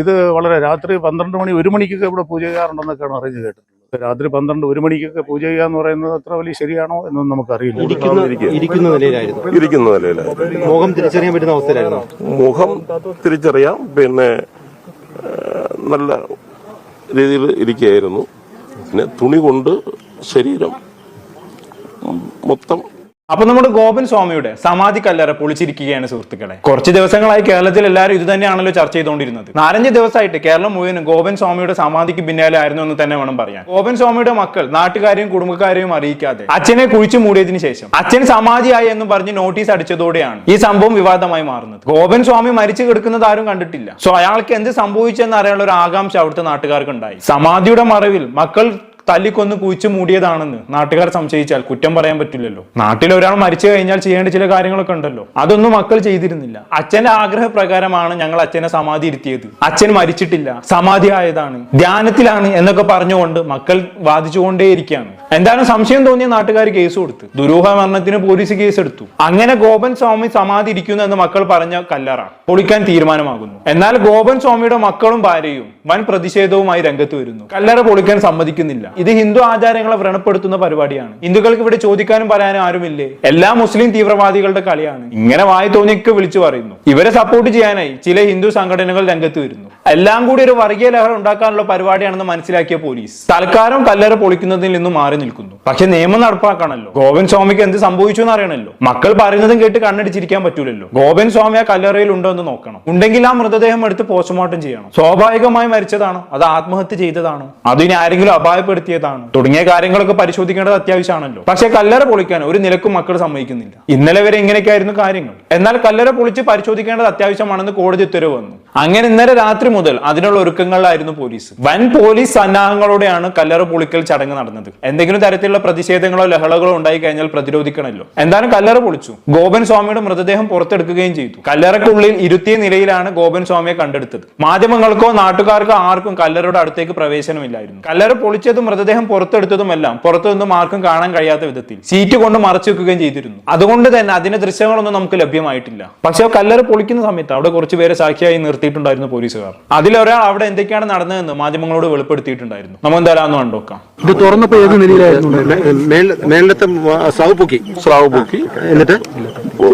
ഇത് വളരെ രാത്രി 12 മണി 1 മണിക്കൊക്കെ ഇവിടെ പൂജ ചെയ്യാറുണ്ടെന്നൊക്കെയാണ് അറിഞ്ഞു കേട്ടിട്ടുള്ളത്. രാത്രി 12 1 മണിക്കൊക്കെ പൂജ ചെയ്യുക എന്ന് പറയുന്നത് അത്ര വലിയ ശരിയാണോ എന്നൊന്നും നമുക്കറിയില്ല. ഇരിക്കുന്ന നിലയിലായിരുന്നു. മുഖം തിരിച്ചറിയാൻ പറ്റുന്ന അവസ്ഥയിലായിരുന്നു. മുഖം തിരിച്ചറിയാം, പിന്നെ നല്ല രീതിയിൽ ഇരിക്കുകയായിരുന്നു. പിന്നെ തുണി കൊണ്ട് ശരീരം മൊത്തം. അപ്പൊ നമ്മുടെ ഗോപൻ സ്വാമിയുടെ സമാധി കല്ലറ പൊളിച്ചിരിക്കുകയാണ് സുഹൃത്തുക്കളെ. കുറച്ച് ദിവസങ്ങളായി കേരളത്തിൽ എല്ലാവരും ഇത് തന്നെയാണല്ലോ ചർച്ച ചെയ്തുകൊണ്ടിരുന്നത്. 4-5 ദിവസമായിട്ട് കേരളം മുഴുവൻ ഗോപൻ സ്വാമിയുടെ സമാധിക്ക് പിന്നാലെ ആയിരുന്നു എന്ന് തന്നെ വേണം പറയാൻ. ഗോപൻ സ്വാമിയുടെ മക്കൾ നാട്ടുകാരെയും കുടുംബക്കാരെയും അറിയിക്കാതെ അച്ഛനെ കുഴിച്ചു മൂടിയതിനു ശേഷം അച്ഛൻ സമാധിയായി എന്ന് പറഞ്ഞ് നോട്ടീസ് അടിച്ചതോടെയാണ് ഈ സംഭവം വിവാദമായി മാറുന്നത്. ഗോപൻ സ്വാമി മരിച്ചു കിടക്കുന്നത് ആരും കണ്ടിട്ടില്ല. സോ അയാൾക്ക് എന്ത് സംഭവിച്ചെന്ന് അറിയാനുള്ള ഒരു ആകാംക്ഷ അവിടുത്തെ നാട്ടുകാർക്ക് ഉണ്ടായി. സമാധിയുടെ മറവിൽ മക്കൾ തല്ലിക്കൊന്ന് കുഴിച്ചു മൂടിയതാണെന്ന് നാട്ടുകാർ സംശയിച്ചാൽ കുറ്റം പറയാൻ പറ്റില്ലല്ലോ. നാട്ടിൽ ഒരാൾ മരിച്ചു കഴിഞ്ഞാൽ ചെയ്യേണ്ട ചില കാര്യങ്ങളൊക്കെ ഉണ്ടല്ലോ. അതൊന്നും മക്കൾ ചെയ്തിരുന്നില്ല. അച്ഛന്റെ ആഗ്രഹപ്രകാരമാണ് ഞങ്ങൾ അച്ഛനെ സമാധി ഇരുത്തിയത്. അച്ഛൻ മരിച്ചിട്ടില്ല, സമാധി ആയതാണ്, ധ്യാനത്തിലാണ് എന്നൊക്കെ പറഞ്ഞുകൊണ്ട് മക്കൾ വാദിച്ചുകൊണ്ടേയിരിക്കുകയാണ്. എന്തായാലും സംശയം തോന്നിയ നാട്ടുകാർ കേസ് കൊടുത്തു. ദുരൂഹ മരണത്തിന് പോലീസ് കേസ് എടുത്തു. അങ്ങനെ ഗോപൻ സ്വാമി സമാധി ഇരിക്കുന്നു എന്ന് മക്കൾ പറഞ്ഞ കല്ലറ പൊളിക്കാൻ തീരുമാനമാകുന്നു. എന്നാൽ ഗോപൻ സ്വാമിയുടെ മക്കളും ഭാര്യയും വൻ പ്രതിഷേധവുമായി രംഗത്ത് വരുന്നു. കല്ലറ പൊളിക്കാൻ സമ്മതിക്കുന്നില്ല. ഇത് ഹിന്ദു ആചാരങ്ങളെ വ്രണപ്പെടുത്തുന്ന പരിപാടിയാണ്. ഹിന്ദുക്കൾക്ക് ഇവിടെ ചോദിക്കാനും പറയാനും ആരുമില്ലേ? എല്ലാ മുസ്ലിം തീവ്രവാദികളുടെ കളിയാണ്. ഇങ്ങനെ വായി തോന്നിയൊക്കെ വിളിച്ചു പറയുന്നു. ഇവരെ സപ്പോർട്ട് ചെയ്യാനായി ചില ഹിന്ദു സംഘടനകൾ രംഗത്ത് വരുന്നു. എല്ലാം കൂടി ഒരു വർഗീയ ലഹള ഉണ്ടാക്കാനുള്ള പരിപാടിയാണെന്ന് മനസ്സിലാക്കിയ പോലീസ് തൽക്കാലം കല്ലറ പൊളിക്കുന്നതിൽ നിന്നും മാറി നിൽക്കുന്നു. പക്ഷെ നിയമം നടപ്പാക്കണല്ലോ. ഗോപൻ സ്വാമിക്ക് എന്ത് സംഭവിച്ചു എന്ന് അറിയണല്ലോ. മക്കൾ പറയുന്നതും കേട്ട് കണ്ണടിച്ചിരിക്കാൻ പറ്റൂലല്ലോ. ഗോപൻ സ്വാമി ആ കല്ലറയിൽ ഉണ്ടോ എന്ന് നോക്കണം. ഉണ്ടെങ്കിൽ ആ മൃതദേഹം എടുത്ത് പോസ്റ്റ്മോർട്ടം ചെയ്യണം. സ്വാഭാവികമായി മരിച്ചതാണോ, അത് ആത്മഹത്യ ചെയ്തതാണോ, അതിനെ ആരെങ്കിലും അപായപ്പെടുത്തിയതാണോ തുടങ്ങിയ കാര്യങ്ങളൊക്കെ പരിശോധിക്കേണ്ടത് അത്യാവശ്യമാണല്ലോ. പക്ഷെ കല്ലറ പൊളിക്കാൻ ഒരു നിലക്കും മക്കൾ സമ്മതിക്കുന്നില്ല. ഇന്നലെ വരെ ഇങ്ങനെയൊക്കെയായിരുന്നു കാര്യങ്ങൾ. എന്നാൽ കല്ലറ പൊളിച്ച് പരിശോധിക്കേണ്ടത് അത്യാവശ്യമാണെന്ന് കോടതി ഉത്തരവ് വന്നു. അങ്ങനെ ഇന്നലെ രാത്രി മുതൽ അതിനുള്ള ഒരുക്കങ്ങളിലായിരുന്നു പോലീസ്. വൻ പോലീസ് സന്നാഹങ്ങളോടെയാണ് കല്ലറ പൊളിക്കൽ ചടങ്ങ് നടന്നത്. എന്തെങ്കിലും തരത്തിലുള്ള പ്രതിഷേധങ്ങളോ ലഹളകളോ ഉണ്ടായി കഴിഞ്ഞാൽ പ്രതിരോധിക്കണമല്ലോ. എന്തായാലും കല്ലറ പൊളിച്ചു. ഗോപൻ സ്വാമിയുടെ മൃതദേഹം പുറത്തെടുക്കുകയും ചെയ്തു. കല്ലറക്കുള്ളിൽ ഇരുത്തിയ നിലയിലാണ് ഗോപൻ സ്വാമിയെ കണ്ടെടുത്തത്. മാധ്യമങ്ങൾക്കോ നാട്ടുകാർക്കോ ആർക്കും കല്ലറയുടെ അടുത്തേക്ക് പ്രവേശനമില്ലായിരുന്നു. കല്ലറ പൊളിച്ചതും മൃതദേഹം പുറത്തെടുത്തതുമെല്ലാം പുറത്തുനിന്നും ആർക്കും കാണാൻ കഴിയാത്ത വിധത്തിൽ സീറ്റ് കൊണ്ട് മറച്ചു വെക്കുകയും ചെയ്തിരുന്നു. അതുകൊണ്ട് തന്നെ അതിന്റെ ദൃശ്യങ്ങളൊന്നും നമുക്ക് ലഭ്യമായിട്ടില്ല. പക്ഷെ കല്ലറ പൊളിക്കുന്ന സമയത്ത് അവിടെ കുറച്ച് പേരെ സാക്ഷിയായി നിർത്തിയിട്ടുണ്ടായിരുന്നു പോലീസുകാർ. അതിലൊരാൾ അവിടെ എന്തൊക്കെയാണ് നടന്നതെന്ന് മാധ്യമങ്ങളോട് വെളിപ്പെടുത്തിയിട്ടുണ്ടായിരുന്നു. നമുക്ക് എന്തായാലും കണ്ടോക്കാം. ഇത് തുറന്നപ്പോ ഏത് നിലയിലായിരുന്നു? മേലത്തെ സ്ലാവ് പൊക്കി എന്നിട്ട്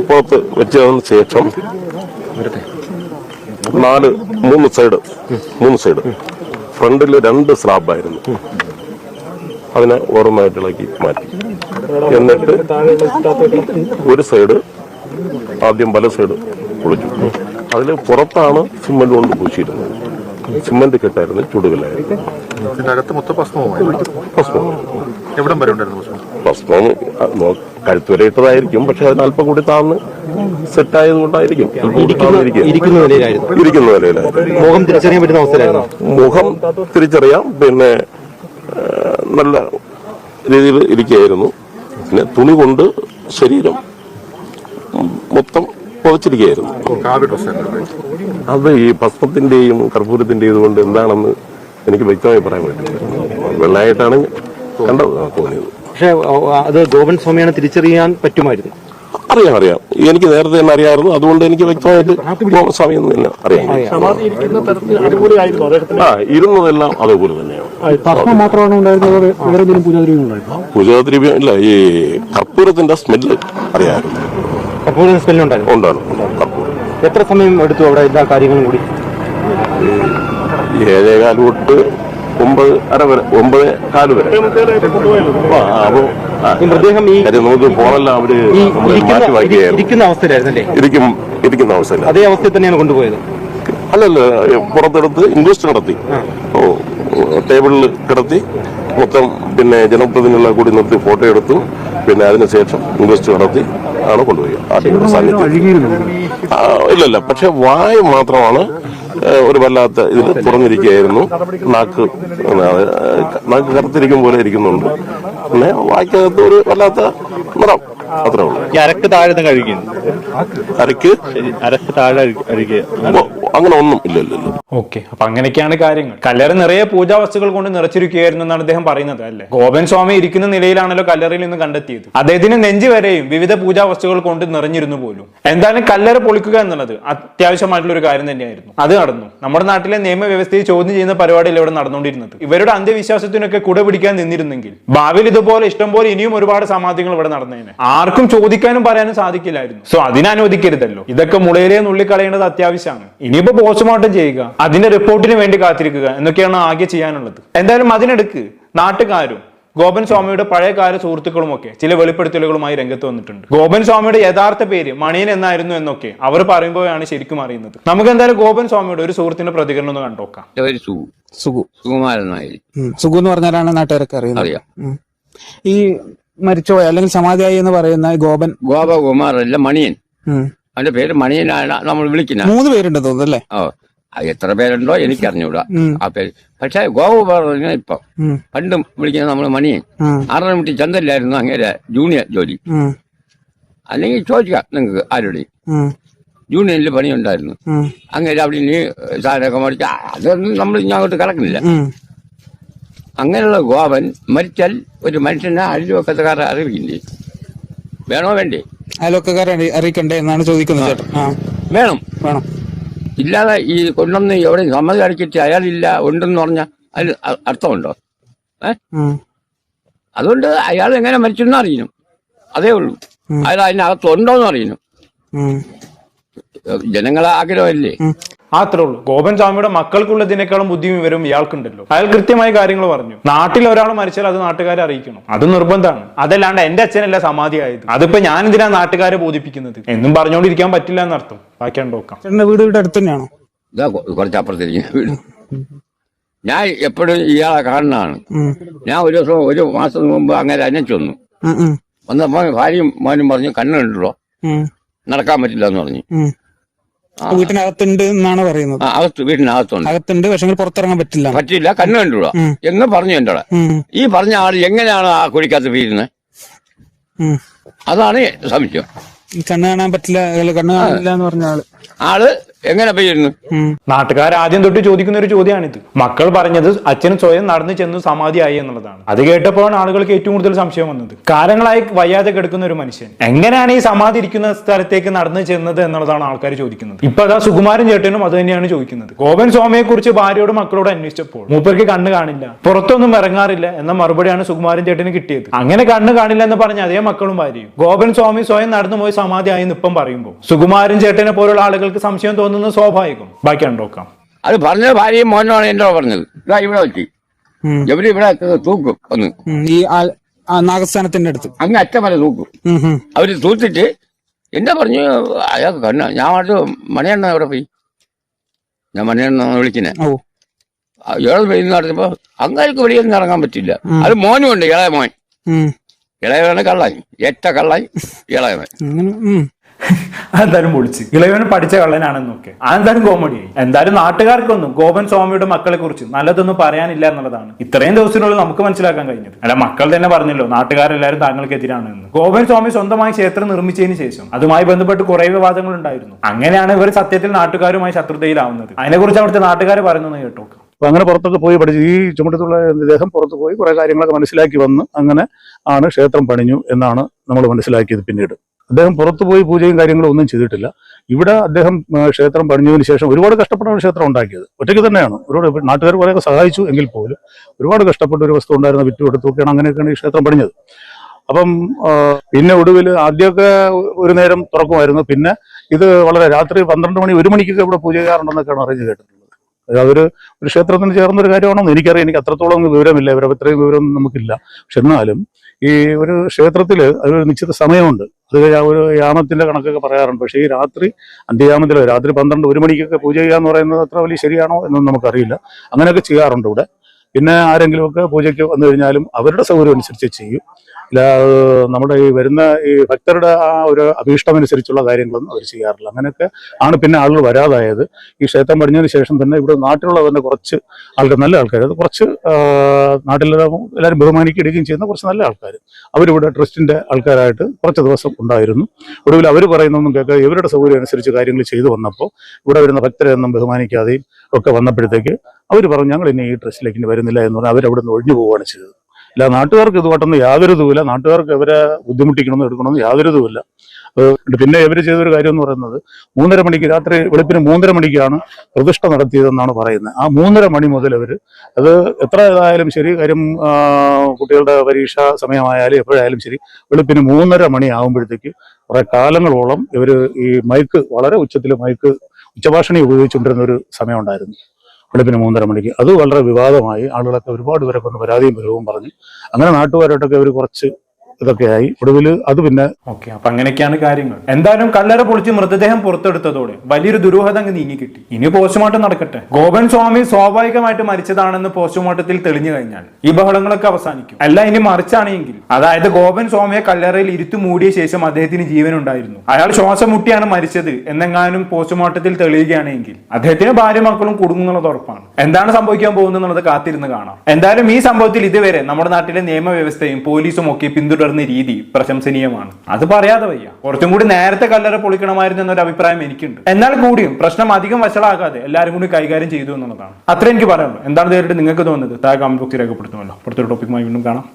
പുറത്ത് വെച്ചതിന് ശേഷം 3 സൈഡ് ഫ്രണ്ടിൽ 2 സ്ലാബായിരുന്നു. അതിനെ ഓരോന്നായിട്ട് ഇളക്കി മാറ്റി. എന്നിട്ട് ഒരു സൈഡ് ആദ്യം വല സൈഡ് പൊളിച്ചു. അതിൽ പുറത്താണ് സിമന്റ് കൊണ്ട് പൂശിയിരുന്നത്. സിമന്റ് കെട്ടായിരുന്നു, ചുടുകല്ലായിരുന്നു. ഭസ്മം കഴുത്തുവരെ ഇട്ടതായിരിക്കും. പക്ഷെ അതിന് അല്പം കൂടി താന്ന് സെറ്റായത് കൊണ്ടായിരിക്കും. ഇരിക്കുന്ന നിലയിലായിരുന്നു. മുഖം തിരിച്ചറിയാൻ പറ്റുന്ന അവസ്ഥയിലായിരുന്നു. മുഖം തിരിച്ചറിയാം, പിന്നെ നല്ല രീതിയിൽ ഇരിക്കുകയായിരുന്നു. പിന്നെ തുണി കൊണ്ട് ശരീരം മൊത്തം പുതച്ചിരിക്കുകയായിരുന്നു. അത് ഈ ഭസ്മത്തിന്റെയും കർപ്പൂരത്തിന്റെയും കൊണ്ട് എന്താണെന്ന് എനിക്ക് വ്യക്തമായി പറയാൻ പറ്റില്ല. വെള്ളമായിട്ടാണ് കണ്ടത്, തോന്നിയത്. പക്ഷെ അത് ഗോപൻ സ്വാമിയാണ് തിരിച്ചറിയാൻ പറ്റുമായിരുന്നു. അറിയാം. എനിക്ക് നേരത്തെ തന്നെ അറിയാമായിരുന്നു. അതുകൊണ്ട് എനിക്ക് വ്യക്തമായിട്ട് ഗോപൻ സ്വാമി എന്ന് തന്നെ അറിയാം. ഇരുന്നതെല്ലാം അതേപോലെ തന്നെയാണ്. പൂജാദ്രവ്യം ഇല്ല. ഈ കർപ്പൂരത്തിന്റെ സ്മെല്ല് അറിയാമായിരുന്നു. എത്ര സമയം എടുത്തു അവിടെ എല്ലാ കാര്യങ്ങളും കൂടി? 7:15 തൊട്ട് 9:30 വരെ, 9:15 വരെ. മൃതദേഹം നമുക്ക് പോണല്ല അവര് ഇരിക്കുന്ന അവസ്ഥയിലായിരുന്നല്ലേ? ഇരിക്കുന്ന അവസ്ഥയിൽ അതേ അവസ്ഥയിൽ തന്നെയാണ് കൊണ്ടുപോയത്? അല്ലല്ല, പുറത്തെടുത്ത് ഇൻക്വസ്റ്റ് നടത്തി. ടേബിളിൽ കിടത്തി മൊത്തം. പിന്നെ ജനപ്രതിനിധികളെ കൂടി നിർത്തി ഫോട്ടോ എടുത്തു. പിന്നെ അതിനുശേഷം ഇൻക്വസ്റ്റ് നടത്തി ആണ് കൊണ്ടുപോയി. ഇല്ലല്ല, പക്ഷെ വായ മാത്രമാണ് ഒരു വല്ലാത്ത ഇതിൽ തുറന്നിരിക്കുകയായിരുന്നു. നാക്ക് കറുത്തിരിക്കും പോലെ ഇരിക്കുന്നുണ്ട്. പിന്നെ വായ്ക്കകത്ത് ഒരു വല്ലാത്ത നിറം, അത്രേ ഉള്ളൂ. അരക്ക് താഴെ കഴിക്കുന്നു. അരക്ക് താഴെ അങ്ങനെ ഒന്നും ഇല്ലല്ലോ. ഓക്കെ, അപ്പൊ അങ്ങനെയൊക്കെയാണ് കാര്യങ്ങൾ. കല്ലറ നിറയെ പൂജാ വസ്തുക്കൾ കൊണ്ട് നിറച്ചിരിക്കുകയായിരുന്നു എന്നാണ് അദ്ദേഹം പറയുന്നത് അല്ലേ? ഗോപൻ സ്വാമി ഇരിക്കുന്ന നിലയിലാണല്ലോ കല്ലറയിൽ നിന്ന് കണ്ടെത്തിയത്. അദ്ദേഹത്തിന് നെഞ്ച് വരെയും വിവിധ പൂജാ വസ്തുക്കൾ കൊണ്ട് നിറഞ്ഞിരുന്നു പോലും. എന്തായാലും കല്ലറ പൊളിക്കുക എന്നുള്ളത് അത്യാവശ്യമായിട്ടുള്ള ഒരു കാര്യം തന്നെയായിരുന്നു. അത് നടന്നു. നമ്മുടെ നാട്ടിലെ നിയമവ്യവസ്ഥയെ ചോദ്യം ചെയ്യുന്ന പരിപാടിയിൽ ഇവിടെ നടന്നുകൊണ്ടിരുന്നത്. ഇവരുടെ അന്ത്യവിശ്വാസത്തിനൊക്കെ കുട പിടിക്കാൻ നിന്നിരുന്നെങ്കിൽ ഭാവിയിൽ ഇതുപോലെ ഇഷ്ടംപോലെ ഇനിയും ഒരുപാട് സമാധികൾ ഇവിടെ നടന്നേനെ. ആർക്കും ചോദിക്കാനും പറയാനും സാധിക്കില്ലായിരുന്നു. സോ അതിനനുവദിക്കരുതല്ലോ. ഇതൊക്കെ മുളയിലെ നുള്ളിക്കളയേണ്ടത് അത്യാവശ്യമാണ്. ഇനിയിപ്പോ പോസ്റ്റ്മോർട്ടം ചെയ്യുക, അതിന്റെ റിപ്പോർട്ടിന് വേണ്ടി കാത്തിരിക്കുക എന്നൊക്കെയാണ് ആകെ ചെയ്യാനുള്ളത്. എന്തായാലും അതിനിടക്ക് നാട്ടുകാരും ഗോപൻ സ്വാമിയുടെ പഴയകാല സുഹൃത്തുക്കളും ഒക്കെ ചില വെളിപ്പെടുത്തലുകളുമായി രംഗത്ത് വന്നിട്ടുണ്ട്. ഗോപൻ സ്വാമിയുടെ യഥാർത്ഥ പേര് മണിയൻ എന്നായിരുന്നു എന്നൊക്കെ അവർ പറയുമ്പോഴാണ് ശരിക്കും അറിയുന്നത്. നമുക്ക് എന്തായാലും ഗോപൻ സ്വാമിയുടെ ഒരു സുഹൃത്തിന്റെ പ്രതികരണം ഒന്ന് കണ്ടോക്കാം. സുഗു എന്ന് പറഞ്ഞാലാണ് നാട്ടുകാരൊക്കെ അറിയാം. ഈ മരിച്ചുപോയ അല്ലെങ്കിൽ സമാധിയായി എന്ന് പറയുന്ന ഗോപകുമാർ അല്ല, മണിയൻ. അവന്റെ പേര് മണിയനാണ് നമ്മൾ വിളിക്കുന്നത്. 3 പേരുണ്ട് തോന്നുന്നു അല്ലേ? എത്ര പേരുണ്ടോ എനിക്ക് അറിഞ്ഞൂടാ ആ പേര്. പക്ഷെ ഗോപകുമാർ ഇപ്പൊ പണ്ടും വിളിക്കുന്നത് നമ്മൾ മണിയൻ. 6 മണി ചന്തല്ലായിരുന്നു അങ്ങനെ ജൂനിയർ ജോലി. അല്ലെങ്കിൽ ചോദിക്കാം നിങ്ങൾക്ക് ആരുടെയും. ജൂനിയറിൽ പണിയുണ്ടായിരുന്നു. അങ്ങനെ അവിടെ ഇനി സാധനമൊക്കെ മേടിച്ച അതൊന്നും നമ്മൾ ഇനി അങ്ങോട്ട് കിടക്കുന്നില്ല. അങ്ങനെയുള്ള ഗോപൻ മരിച്ചാൽ ഒരു മനുഷ്യനെ അയൽവക്കത്തുകാരെ അറിയിക്കില്ലേ? വേണോ വേണ്ടേ? അയൽവക്കക്കാരെ അറിയിക്കണ്ടേ എന്നാണ് ചോദിക്കുന്നത് ചേട്ടൻ. വേണം. വേണം. ഇല്ലാതെ ഈ കൊണ്ടൊന്ന് എവിടെ സമ്മതി അടക്കിട്ട് അയാളില്ല ഉണ്ടെന്ന് പറഞ്ഞാൽ അതിൽ അർത്ഥമുണ്ടോ? അതുകൊണ്ട് അയാൾ എങ്ങനെ മരിച്ചെന്ന് അറിയണം. അതേ ഉള്ളൂ. അയാൾ അതിനകത്ത് ഉണ്ടോന്ന് അറിയണം. ജനങ്ങളെ ആഗ്രഹമല്ലേ? അത്രേ ഉള്ളൂ. ഗോപൻ സ്വാമിയുടെ മക്കൾക്കുള്ളതിനേക്കാളും ബുദ്ധിയും വിവരവും ഇയാൾക്കുണ്ടല്ലോ. അയാൾ കൃത്യമായ കാര്യങ്ങൾ പറഞ്ഞു. നാട്ടിൽ ഒരാൾ മരിച്ചാൽ അത് നാട്ടുകാരെ അറിയിക്കണം, അത് നിർബന്ധമാണ്. അതല്ലാണ്ട് എന്റെ അച്ഛനല്ല സമാധിയായത്, അതിപ്പോ ഞാൻ എന്തിനാ നാട്ടുകാരെ ബോധിപ്പിക്കുന്നത് എന്നും പറഞ്ഞുകൊണ്ടിരിക്കാൻ പറ്റില്ല എന്നർത്ഥം. ബാക്കിയാണ് നോക്കാം. ചേട്ടന്റെ വീട് ഇവിടെ അടുത്ത് തന്നെയാണോ? ഇതാ കുറച്ച് അപ്പുറത്തിരിക്കുന്ന വീട്. ഞാൻ എപ്പോഴും ഇയാളെ കാണുന്നതാണ്. ഞാൻ ഒരു ദിവസം 1 മാസം മുമ്പ് അങ്ങനെ അന്വേഷിച്ചു വന്നു. വന്നപ്പോ ഭാര്യയും മോനും പറഞ്ഞു കണ്ണ് കണ്ടല്ലോ, നടക്കാൻ പറ്റില്ല എന്ന് പറഞ്ഞു. വീട്ടിനകത്തുണ്ട് എന്നാണ് പറയുന്നത്. വീട്ടിനകത്തുണ്ട്, അകത്തുണ്ട്, പക്ഷെ പുറത്തിറങ്ങാൻ പറ്റില്ല, കണ്ണ് കണ്ടുകൂടാ എന്ന് പറഞ്ഞു. എന്റെ ഈ പറഞ്ഞ ആള് എങ്ങനെയാണ് ആ കുഴിക്കകത്ത് വീഴുന്നത്? അതാണ് സംശയം. കണ്ണ് കാണാൻ പറ്റില്ല, കണ്ണ് കാണില്ല എന്ന് പറഞ്ഞ ആള് എങ്ങനെ പെയ്യുന്നു? നാട്ടുകാർ ആദ്യം തൊട്ട് ചോദിക്കുന്ന ഒരു ചോദ്യമാണിത്. മക്കൾ പറഞ്ഞത് അച്ഛൻ സ്വയം നടന്നു ചെന്ന് സമാധിയായി എന്നുള്ളതാണ്. അത് കേട്ടപ്പോഴാണ് ആളുകൾക്ക് ഏറ്റവും കൂടുതൽ സംശയം വന്നത്. കാലങ്ങളായി വയ്യാതെ കിടക്കുന്ന ഒരു മനുഷ്യൻ എങ്ങനെയാണ് ഈ സമാധി ഇരിക്കുന്ന സ്ഥലത്തേക്ക് നടന്നു ചെന്നത് എന്നുള്ളതാണ് ആൾക്കാർ ചോദിക്കുന്നത്. ഇപ്പൊ അതാ സുകുമാരൻ ചേട്ടനും അത് തന്നെയാണ് ചോദിക്കുന്നത്. ഗോപൻ സ്വാമിയെ കുറിച്ച് ഭാര്യയോടും മക്കളോട് അന്വേഷിച്ചപ്പോൾ മൂപ്പർക്ക് കണ്ണ് കാണില്ല, പുറത്തൊന്നും ഇറങ്ങാറില്ല എന്ന മറുപടിയാണ് സുകുമാരൻ ചേട്ടന് കിട്ടിയത്. അങ്ങനെ കണ്ണ് കാണില്ല എന്ന് പറഞ്ഞ അതേ മക്കളും ഭാര്യയും ഗോപൻ സ്വാമി സ്വയം നടന്നു പോയി സമാധിയായി ഇപ്പം പറയുമ്പോൾ സുകുമാരൻ ചേട്ടനെ പോലുള്ള ആളുകൾക്ക് സംശയം തോന്നുന്നത് സ്വാഭാവികം. ബാക്കിയാണ് നോക്കാം. അത് പറഞ്ഞ ഭാര്യയും മോനുമാണ് എന്റെ പറഞ്ഞത്. ഇതാ ഇവിടെ വെച്ച് ഇവിടെ തൂക്കും ഒന്ന് ഈ നാഗസ്ഥാനത്തിന്റെ അടുത്ത് അങ്ങ് അറ്റം വരെ തൂക്കും. അവര് തൂത്തിട്ട് എന്താ പറഞ്ഞു അയാൾക്ക് കണ്ണ. ഞാൻ മണിയെണ്ണ എവിടെ പോയി? ഞാൻ മണിയെണ്ണ വിളിക്കുന്നേ. ഏഴ് പെയ്യുന്ന നടന്നപ്പോ അങ്ങാർക്ക് വെളിയൊന്നും ഇറങ്ങാൻ പറ്റില്ല. അത് മോനും ഉണ്ട്, ഇളയ മോൻ. ഇളയവനാണ് കള്ളായി, ഏറ്റ കള്ളായി ഇളയവൻ. അതെന്തായാലും പൊളിച്ച് ഇളയവന് പഠിച്ച കള്ളനാണെന്നൊക്കെ അതെന്തായാലും കോമഡിയായി. എന്തായാലും നാട്ടുകാർക്കൊന്നും ഗോപൻ സ്വാമിയുടെ മക്കളെ കുറിച്ച് നല്ലതൊന്നും പറയാനില്ല എന്നുള്ളതാണ് ഇത്രയും ദിവസത്തിനുള്ളിൽ നമുക്ക് മനസ്സിലാക്കാൻ കഴിഞ്ഞത്. അല്ല, മക്കൾ തന്നെ പറഞ്ഞല്ലോ നാട്ടുകാരെല്ലാവരും താങ്കൾക്കെതിരാണ് എന്ന്. ഗോപൻ സ്വാമി സ്വന്തമായി ക്ഷേത്രം നിർമ്മിച്ചതിന് ശേഷം അതുമായി ബന്ധപ്പെട്ട് കുറെ വിവാദങ്ങൾ ഉണ്ടായിരുന്നു. അങ്ങനെയാണ് ഇവർ സത്യത്തിൽ നാട്ടുകാരുമായി ശത്രുതയിലാവുന്നത്. അതിനെക്കുറിച്ച് അവിടുത്തെ നാട്ടുകാർ പറയുന്നത് കേട്ടോ. അപ്പൊ അങ്ങനെ പുറത്തൊക്കെ പോയി പഠിച്ചു. ഈ ചുമട്ടത്തുള്ള ഇദ്ദേഹം പുറത്ത് പോയി കുറെ കാര്യങ്ങളൊക്കെ മനസ്സിലാക്കി വന്ന് അങ്ങനെ ആണ് ക്ഷേത്രം പണിഞ്ഞു എന്നാണ് നമ്മൾ മനസ്സിലാക്കിയത്. പിന്നീട് അദ്ദേഹം പുറത്തു പോയി പൂജയും കാര്യങ്ങളും ഒന്നും ചെയ്തിട്ടില്ല. ഇവിടെ അദ്ദേഹം ക്ഷേത്രം പണിഞ്ഞതിന് ശേഷം ഒരുപാട് കഷ്ടപ്പെട്ടാണ് ക്ഷേത്രം ഉണ്ടാക്കിയത്. ഒറ്റയ്ക്ക് തന്നെയാണ്. ഒരുപാട് നാട്ടുകാർ കുറേയൊക്കെ സഹായിച്ചു എങ്കിൽ പോലും ഒരുപാട് കഷ്ടപ്പെട്ട ഒരു വസ്തു ഉണ്ടായിരുന്ന വിറ്റുകൊടുത്തൊക്കെയാണ് അങ്ങനെയൊക്കെയാണ് ഈ ക്ഷേത്രം പണിഞ്ഞത്. അപ്പം പിന്നെ ഒടുവിൽ ആദ്യമൊക്കെ ഒരു നേരം തുറക്കുമായിരുന്നു. പിന്നെ ഇത് വളരെ രാത്രി 12 മണി 1 മണിക്കൊക്കെ ഇവിടെ പൂജ ചെയ്യാറുണ്ടെന്നൊക്കെയാണ് അറിഞ്ഞു കേട്ടിട്ടുള്ളത്. അതൊരു ക്ഷേത്രത്തിന് ചേർന്നൊരു കാര്യമാണെന്ന് എനിക്കറിയാം. എനിക്ക് അത്രത്തോളം വിവരമില്ല, ഇത്രയും വിവരമൊന്നും നമുക്കില്ല. പക്ഷെ എന്നാലും ഈ ഒരു ക്ഷേത്രത്തിൽ അതൊരു നിശ്ചിത സമയമുണ്ട്. അത് ഒരു യാമത്തിന്റെ കണക്കൊക്കെ പറയാറുണ്ട്. പക്ഷേ ഈ രാത്രി അന്ത്യയാമത്തിലോ രാത്രി 12-1 മണിക്കൊക്കെ പൂജ ചെയ്യുക എന്ന് പറയുന്നത് അത്ര വലിയ ശരിയാണോ എന്നൊന്നും നമുക്കറിയില്ല. അങ്ങനെയൊക്കെ ചെയ്യാറുണ്ട് ഇവിടെ. പിന്നെ ആരെങ്കിലുമൊക്കെ പൂജയ്ക്ക് വന്നു കഴിഞ്ഞാലും അവരുടെ സൗകര്യം അനുസരിച്ച് ചെയ്യും. ഇല്ല നമ്മുടെ ഈ വരുന്ന ഈ ഭക്തരുടെ ആ ഒരു അഭീഷ്ടമനുസരിച്ചുള്ള കാര്യങ്ങളൊന്നും അവർ ചെയ്യാറില്ല. അങ്ങനെയൊക്കെ ആണ് പിന്നെ ആളുകൾ വരാതായത്. ഈ ക്ഷേത്രം പണിഞ്ഞതിന് ശേഷം തന്നെ ഇവിടെ നാട്ടിലുള്ള തന്നെ കുറച്ച് ആൾക്കാർ, നല്ല ആൾക്കാർ, അത് കുറച്ച് നാട്ടിലെല്ലാവരും ബഹുമാനിക്കുകയും ചെയ്യുന്ന കുറച്ച് നല്ല ആൾക്കാർ, അവരിവിടെ ട്രസ്റ്റിന്റെ ആൾക്കാരായിട്ട് കുറച്ച് ദിവസം ഉണ്ടായിരുന്നു. ഒടുവിൽ അവർ പറയുന്നൊന്നും കേൾക്കാതെ ഇവരുടെ സൗകര്യം അനുസരിച്ച് കാര്യങ്ങൾ ചെയ്തു വന്നപ്പോൾ ഇവിടെ വരുന്ന ഭക്തരെ ഒന്നും ബഹുമാനിക്കാതെയും ഒക്കെ വന്നപ്പോഴത്തേക്ക് അവർ പറഞ്ഞു ഞങ്ങൾ ഇനി ഈ ട്രസ്റ്റിലേക്ക് ഇനി വരുന്നില്ല എന്ന് പറഞ്ഞാൽ അവരവിടെ നിന്ന് ഒഴിഞ്ഞു പോവുകയാണ് ചെയ്തത്. ഇല്ല, നാട്ടുകാർക്ക് ഇതുമായിട്ടൊന്നും യാതൊരു ഇതുമില്ല, നാട്ടുകാർക്ക് ഇവരെ ബുദ്ധിമുട്ടിക്കണമെന്ന് എടുക്കണമെന്ന് യാതൊരു ഇതുമില്ല. പിന്നെ ഇവർ ചെയ്തൊരു കാര്യം എന്ന് പറയുന്നത് 3:30 മണിക്ക്, രാത്രി വെളുപ്പിന് 3:30 മണിക്കാണ് പ്രതിഷ്ഠ നടത്തിയതെന്നാണ് പറയുന്നത്. ആ 3:30 മണി മുതൽ അവർ അത് എത്ര ഇതായാലും ശരി, കാര്യം കുട്ടികളുടെ പരീക്ഷ സമയമായാലും എപ്പോഴായാലും ശരി, വെളുപ്പിന് 3:30 മണി ആകുമ്പോഴത്തേക്ക് കുറെ കാലങ്ങളോളം ഇവർ ഈ മൈക്ക്, വളരെ ഉച്ചത്തിൽ മൈക്ക് ഉച്ചഭാഷണി ഉപയോഗിച്ചുകൊണ്ടിരുന്ന ഒരു സമയം ഉണ്ടായിരുന്നു വെളുപ്പിന് 3:30 മണിക്ക്. അത് വളരെ വിവാദമായി. ആളുകളൊക്കെ ഒരുപാട് പേരൊക്കെ ഒന്ന് പരാതിയും പരവും പറഞ്ഞു. അങ്ങനെ നാട്ടുകാരോട്ടൊക്കെ അവർ കുറച്ച് ഇതൊക്കെയായി. ഒടുവിൽ അത് പിന്നെ ഓക്കെ, അപ്പൊ അങ്ങനെയൊക്കെയാണ് കാര്യങ്ങൾ. എന്തായാലും കല്ലറ പൊളിച്ച് മൃതദേഹം പുറത്തെടുത്തതോടെ വലിയൊരു ദുരൂഹത അങ്ങ് നീങ്ങിക്കിട്ടി. ഇനി പോസ്റ്റ്മോർട്ടം നടക്കട്ടെ. ഗോപൻ സ്വാമി സ്വാഭാവികമായിട്ട് മരിച്ചതാണെന്ന് പോസ്റ്റ്മോർട്ടത്തിൽ തെളിഞ്ഞു കഴിഞ്ഞാൽ ഈ ബഹളങ്ങളൊക്കെ അവസാനിക്കും. അല്ല, ഇനി മറിച്ചാണെങ്കിൽ, അതായത് ഗോപൻ സ്വാമിയെ കല്ലറയിൽ ഇരുത്തു മൂടിയ ശേഷം അദ്ദേഹത്തിന് ജീവൻ ഉണ്ടായിരുന്നു, അയാൾ ശ്വാസം മുട്ടിയാണ് മരിച്ചത് എന്നെങ്ങാനും പോസ്റ്റ്മോർട്ടത്തിൽ തെളിയുകയാണെങ്കിൽ അദ്ദേഹത്തിന് ഭാര്യ മക്കളും കുടുങ്ങുന്നത് ഉറപ്പാണ്. എന്താണ് സംഭവിക്കാൻ പോകുന്നത് എന്നുള്ളത് കാത്തിരുന്ന് കാണാം. എന്തായാലും ഈ സംഭവത്തിൽ ഇതുവരെ നമ്മുടെ നാട്ടിലെ നിയമവ്യവസ്ഥയും പോലീസും ഒക്കെ പിന്തുടർന്ന രീതി പ്രശംസനീയമാണ്. അത് പറയാതെ വയ്യ. കുറച്ചും കൂടി നേരത്തെ കല്ലറ പൊളിക്കണമായിരുന്നു എന്നൊരു അഭിപ്രായം എനിക്കുണ്ട്. എന്നാൽ കൂടിയും പ്രശ്നം അധികം വഷളാകാതെ എല്ലാവരും കൂടി കൈകാര്യം ചെയ്തു എന്നുള്ളതാണ്. അത്ര എനിക്ക് പറയാനുള്ളൂ. എന്താണ് നേരിട്ട് നിങ്ങൾക്ക് തോന്നുന്നത്? താഴെ കമന്റ് ബോക്സിൽ രേഖപ്പെടുത്തുമല്ലോ. അടുത്തൊരു ടോപ്പിക്കുമായി വീണ്ടും കാണാം.